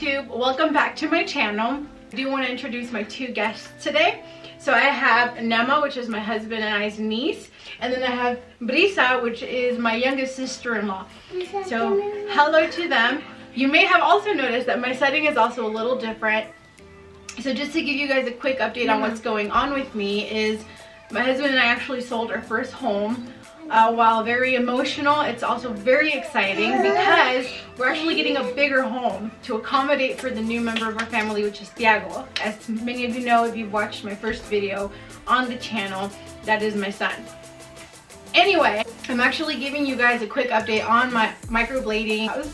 YouTube, welcome back to my channel. I do want to introduce my two guests today. So I have Nema, which is my husband and I's niece, and then I have Brisa, which is my youngest sister-in-law. So hello to them. You may have also noticed that my setting is also a little different. So just to give you guys a quick update on what's going on with me is my husband and I actually sold our first home. While very emotional, it's also very exciting because we're actually getting a bigger home to accommodate for the new member of our family, which is Thiago. As many of you know, if you've watched my first video on the channel, that is my son. Anyway, I'm actually giving you guys a quick update on my microblading.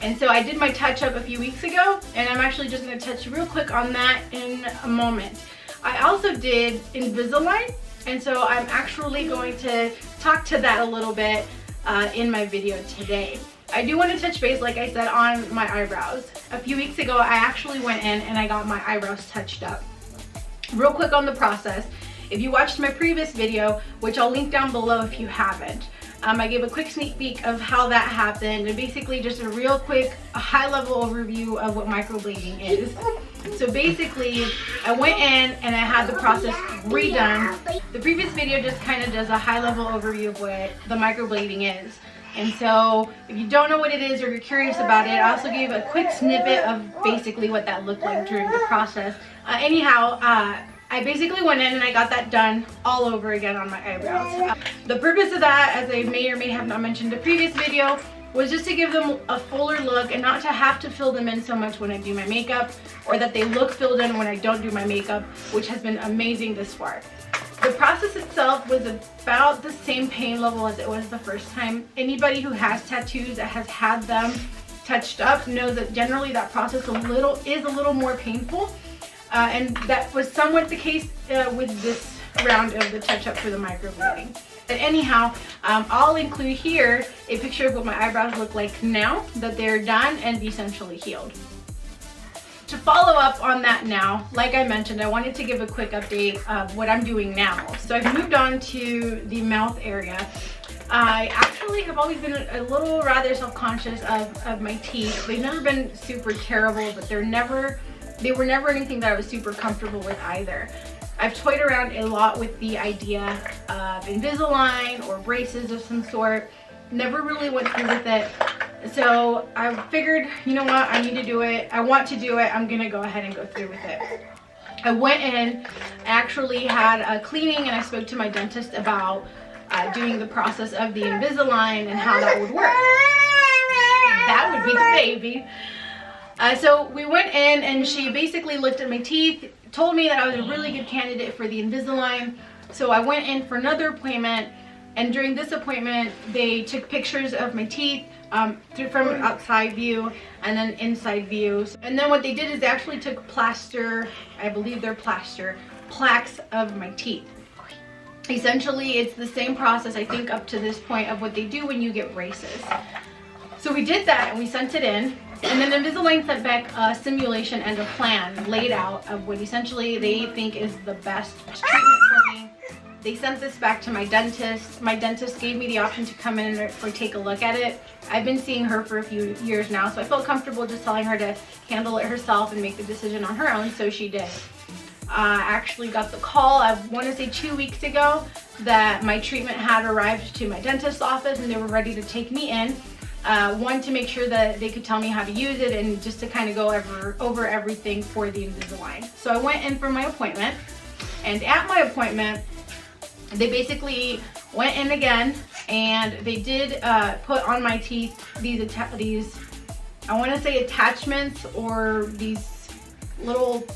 And so I did my touch-up a few weeks ago, and I'm actually just going to touch real quick on that in a moment. I also did Invisalign, and so I'm actually going to talk to that a little bit in my video today. I do want to touch base, like I said, on my eyebrows. A few weeks ago, I actually went in and I got my eyebrows touched up. Real quick on the process. If you watched my previous video, which I'll link down below if you haven't, I gave a quick sneak peek of how that happened, and basically just a real quick, high-level overview of what microblading is. So basically, I went in and I had the process redone. The previous video just kind of does a high-level overview of what the microblading is. And so if you don't know what it is or you're curious about it, I also gave a quick snippet of basically what that looked like during the process. I basically went in and I got that done all over again on my eyebrows. The purpose of that, as I may or may have not mentioned in the previous video, was just to give them a fuller look and not to have to fill them in so much when I do my makeup, or that they look filled in when I don't do my makeup, which has been amazing this far. The process itself was about the same pain level as it was the first time. Anybody who has tattoos that has had them touched up knows that generally that process is a little more painful. And that was somewhat the case with this round of the touch-up for the microblading. But anyhow, I'll include here a picture of what my eyebrows look like now that they're done and essentially healed. To follow up on that now, like I mentioned, I wanted to give a quick update of what I'm doing now. So I've moved on to the mouth area. I actually have always been a little rather self-conscious of my teeth. They've never been super terrible, but they were never anything that I was super comfortable with either. I've toyed around a lot with the idea of Invisalign or braces of some sort. Never really went through with it. So I figured, you know what, I need to do it. I want to do it. I'm gonna go ahead and go through with it. I went in, I actually had a cleaning, and I spoke to my dentist about doing the process of the Invisalign and how that would work. That would be the baby. So we went in and she basically looked at my teeth, told me that I was a really good candidate for the Invisalign. So I went in for another appointment, and during this appointment they took pictures of my teeth from outside view and then inside views. And then what they did is they actually took plaster, I believe they're plaster, plaques of my teeth. Essentially it's the same process, I think, up to this point of what they do when you get braces. So we did that and we sent it in. And then Invisalign sent back a simulation and a plan laid out of what essentially they think is the best treatment for me. They sent this back to my dentist. My dentist gave me the option to come in or take a look at it. I've been seeing her for a few years now, so I felt comfortable just telling her to handle it herself and make the decision on her own, so she did. I actually got the call, I want to say 2 weeks ago, that my treatment had arrived to my dentist's office and they were ready to take me in. One, to make sure that they could tell me how to use it, and just to kind of go over everything for the Invisalign. So I went in for my appointment, and at my appointment they basically went in again and they did put on my teeth these I want to say attachments, or these little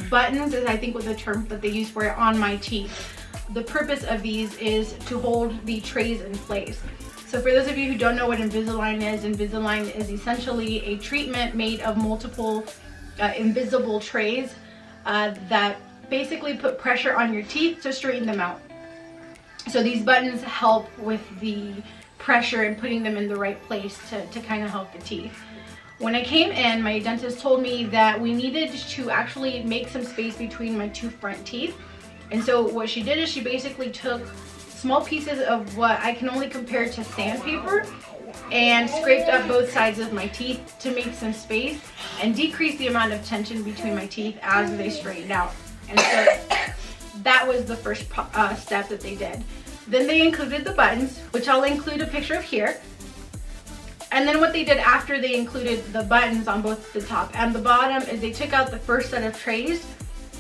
buttons is I think what the term that they use for it, on my teeth. The purpose of these is to hold the trays in place. So for those of you who don't know what Invisalign is essentially a treatment made of multiple invisible trays that basically put pressure on your teeth to straighten them out. So these buttons help with the pressure and putting them in the right place to kind of help the teeth. When I came in, my dentist told me that we needed to actually make some space between my two front teeth. And so what she did is she basically took small pieces of what I can only compare to sandpaper, and scraped up both sides of my teeth to make some space and decrease the amount of tension between my teeth as they straightened out. And so that was the first step that they did. Then they included the buttons, which I'll include a picture of here. And then what they did after they included the buttons on both the top and the bottom is they took out the first set of trays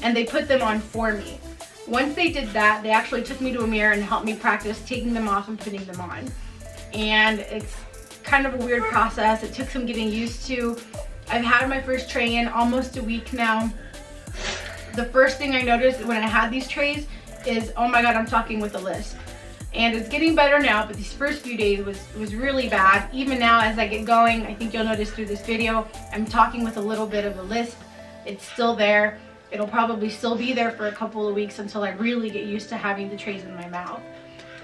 and they put them on for me. Once they did that, they actually took me to a mirror and helped me practice taking them off and putting them on. And it's kind of a weird process. It took some getting used to. I've had my first tray in almost a week now. The first thing I noticed when I had these trays is, oh my God, I'm talking with a lisp. And it's getting better now, but these first few days was really bad. Even now as I get going, I think you'll notice through this video, I'm talking with a little bit of a lisp. It's still there. It'll probably still be there for a couple of weeks until I really get used to having the trays in my mouth.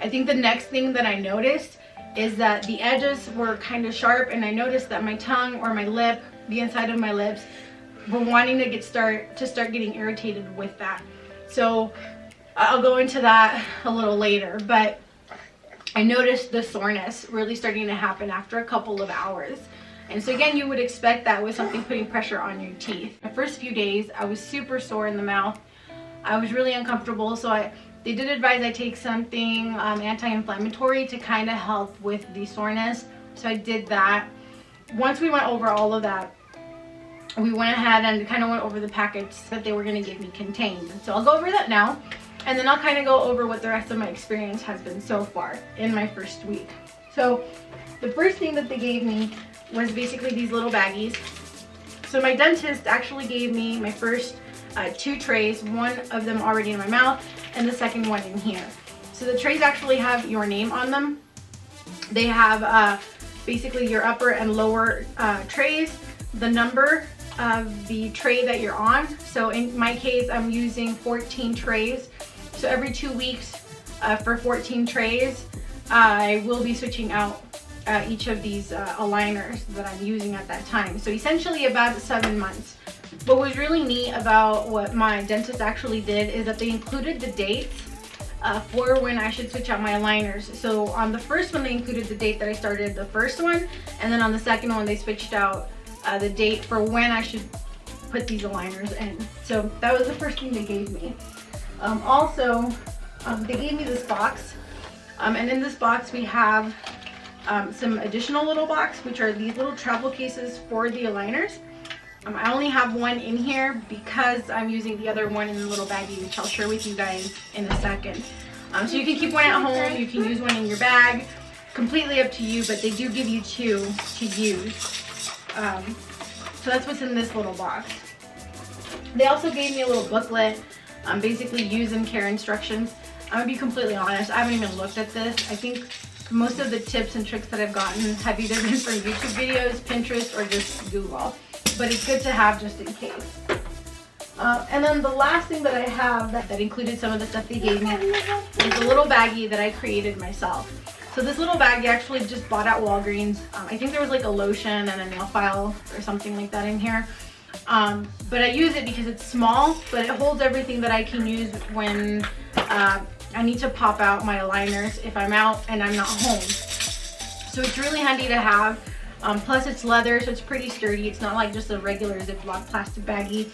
I think the next thing that I noticed is that the edges were kind of sharp, and I noticed that my tongue or my lip, the inside of my lips, were wanting to start getting irritated with that. So I'll go into that a little later, but I noticed the soreness really starting to happen after a couple of hours. And so again, you would expect that with something putting pressure on your teeth. The first few days, I was super sore in the mouth. I was really uncomfortable, so they did advise I take something anti-inflammatory to kind of help with the soreness. So I did that. Once we went over all of that, we went ahead and kind of went over the packets that they were going to give me contained. And so I'll go over that now, and then I'll kind of go over what the rest of my experience has been so far in my first week. So the first thing that they gave me was basically these little baggies. So my dentist actually gave me my first 2 trays, one of them already in my mouth and the second one in here. So the trays actually have your name on them. They have basically your upper and lower trays, the number of the tray that you're on. So in my case, I'm using 14 trays. So every 2 weeks for 14 trays, I will be switching out each of these aligners that I'm using at that time. So essentially about 7 months. What was really neat about what my dentist actually did is that they included the dates for when I should switch out my aligners. So on the first one, they included the date that I started the first one, and then on the second one, they switched out the date for when I should put these aligners in. So that was the first thing they gave me. Also, they gave me this box, and in this box we have some additional little box, which are these little travel cases for the aligners. I only have one in here because I'm using the other one in the little baggie, which I'll share with you guys in a second. So you can keep one at home, you can use one in your bag, completely up to you, but they do give you 2 to use. So that's what's in this little box. They also gave me a little booklet, basically use and care instructions. I'm gonna be completely honest, I haven't even looked at this. I think most of the tips and tricks that I've gotten have either been from YouTube videos, Pinterest, or just Google. But it's good to have just in case. And then the last thing that I have that included some of the stuff they gave me is a little baggie that I created myself. So this little baggie I actually just bought at Walgreens. I think there was like a lotion and a nail file or something like that in here. But I use it because it's small, but it holds everything that I can use when I need to pop out my aligners if I'm out and I'm not home. So it's really handy to have. Plus it's leather, so it's pretty sturdy. It's not like just a regular Ziploc plastic baggie.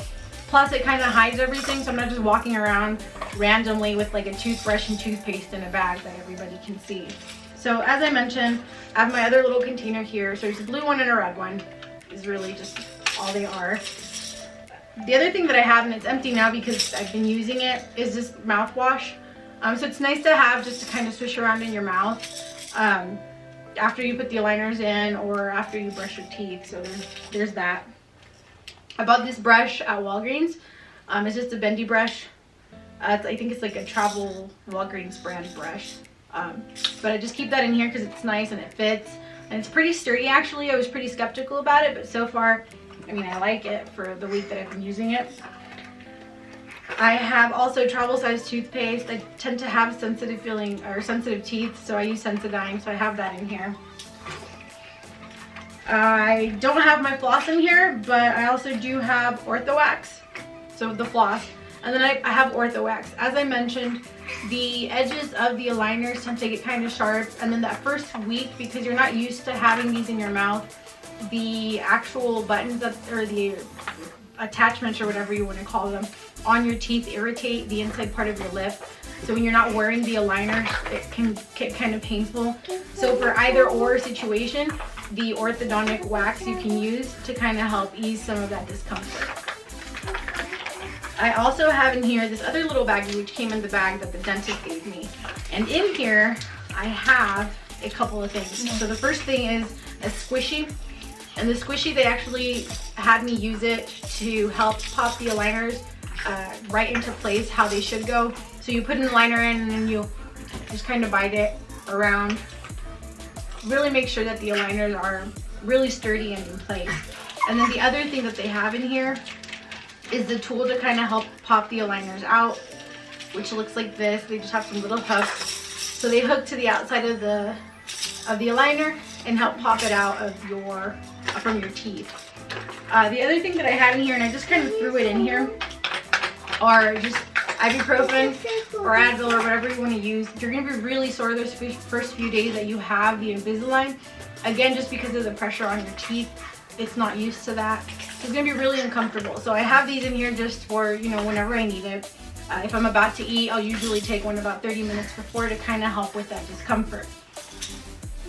Plus it kind of hides everything, so I'm not just walking around randomly with like a toothbrush and toothpaste in a bag that everybody can see. So as I mentioned, I have my other little container here. So there's a blue one and a red one. Is really just all they are. The other thing that I have, and it's empty now because I've been using it, is this mouthwash. So it's nice to have just to kind of swish around in your mouth after you put the aligners in or after you brush your teeth. So there's that. I bought this brush at Walgreens. It's just a bendy brush. I think it's like a travel Walgreens brand brush. But I just keep that in here because it's nice and it fits. And it's pretty sturdy actually. I was pretty skeptical about it, but so far, I mean, I like it for the week that I've been using it. I have also travel size toothpaste. I tend to have sensitive teeth, so I use Sensodyne, so I have that in here. I don't have my floss in here, but I also do have Orthowax, so the floss. And then I have Orthowax. As I mentioned, the edges of the aligners tend to get kind of sharp, and then that first week, because you're not used to having these in your mouth, the actual buttons that, or the attachments or whatever you want to call them, on your teeth irritate the inside part of your lip. So when you're not wearing the aligners, it can get kind of painful. So for either or situation, the orthodontic wax you can use to kind of help ease some of that discomfort. I also have in here this other little baggie which came in the bag that the dentist gave me. And in here, I have a couple of things. So the first thing is a squishy. And the squishy, they actually had me use it to help pop the aligners right into place how they should go. So you put an aligner in and then you just kind of bite it around. Really make sure that the aligners are really sturdy and in place. And then the other thing that they have in here is the tool to kind of help pop the aligners out, which looks like this. They just have some little hooks. So they hook to the outside of the aligner and help pop it out of from your teeth. The other thing that I had in here, and I just kind of threw it in here, are just ibuprofen or Advil or whatever you want to use. You're going to be really sore those first few days that you have the Invisalign. Again, just because of the pressure on your teeth, it's not used to that. It's going to be really uncomfortable. So I have these in here just for, you know, whenever I need it. If I'm about to eat, I'll usually take one about 30 minutes before to kind of help with that discomfort.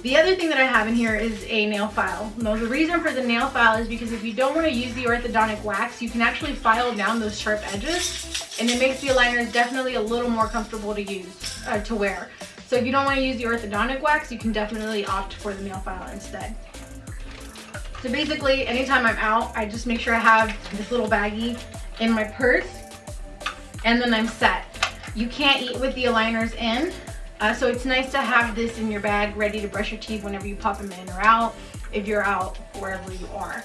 The other thing that I have in here is a nail file. Now the reason for the nail file is because if you don't want to use the orthodontic wax, you can actually file down those sharp edges, and it makes the aligners definitely a little more comfortable to use, to wear. So if you don't want to use the orthodontic wax, you can definitely opt for the nail file instead. So basically, anytime I'm out, I just make sure I have this little baggie in my purse, and then I'm set. You can't eat with the aligners in, so it's nice to have this in your bag ready to brush your teeth whenever you pop them in or out, if you're out wherever you are.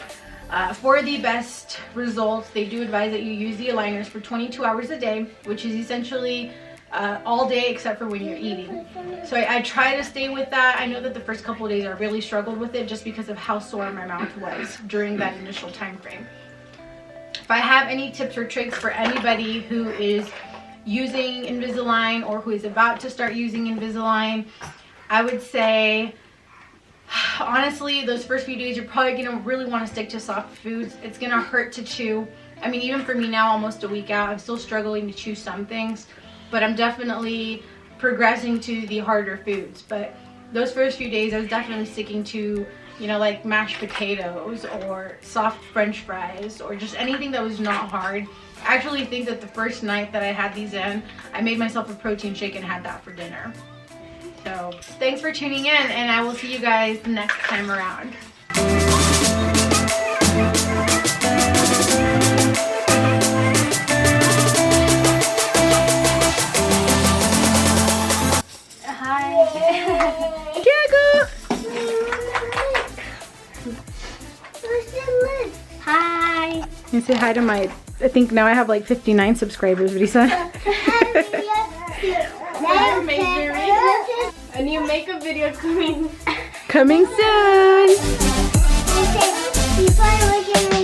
For the best results, they do advise that you use the aligners for 22 hours a day, which is essentially all day except for when you're eating. So I try to stay with that. I know that the first couple of days I really struggled with it just because of how sore my mouth was during that initial time frame. If I have any tips or tricks for anybody who is using Invisalign or who is about to start using Invisalign, I would say, honestly, those first few days you're probably going to really want to stick to soft foods. It's going to hurt to chew. I mean, even for me now, almost a week out, I'm still struggling to chew some things, but I'm definitely progressing to the harder foods. But those first few days I was definitely sticking to, you know, like mashed potatoes or soft French fries or just anything that was not hard. I actually think that the first night that I had these in, I made myself a protein shake and had that for dinner. So thanks for tuning in, and I will see you guys next time around. Hi. You say hi to my, I think now I have like 59 subscribers, Risa. A new makeup video coming. Coming soon. Okay, before I look at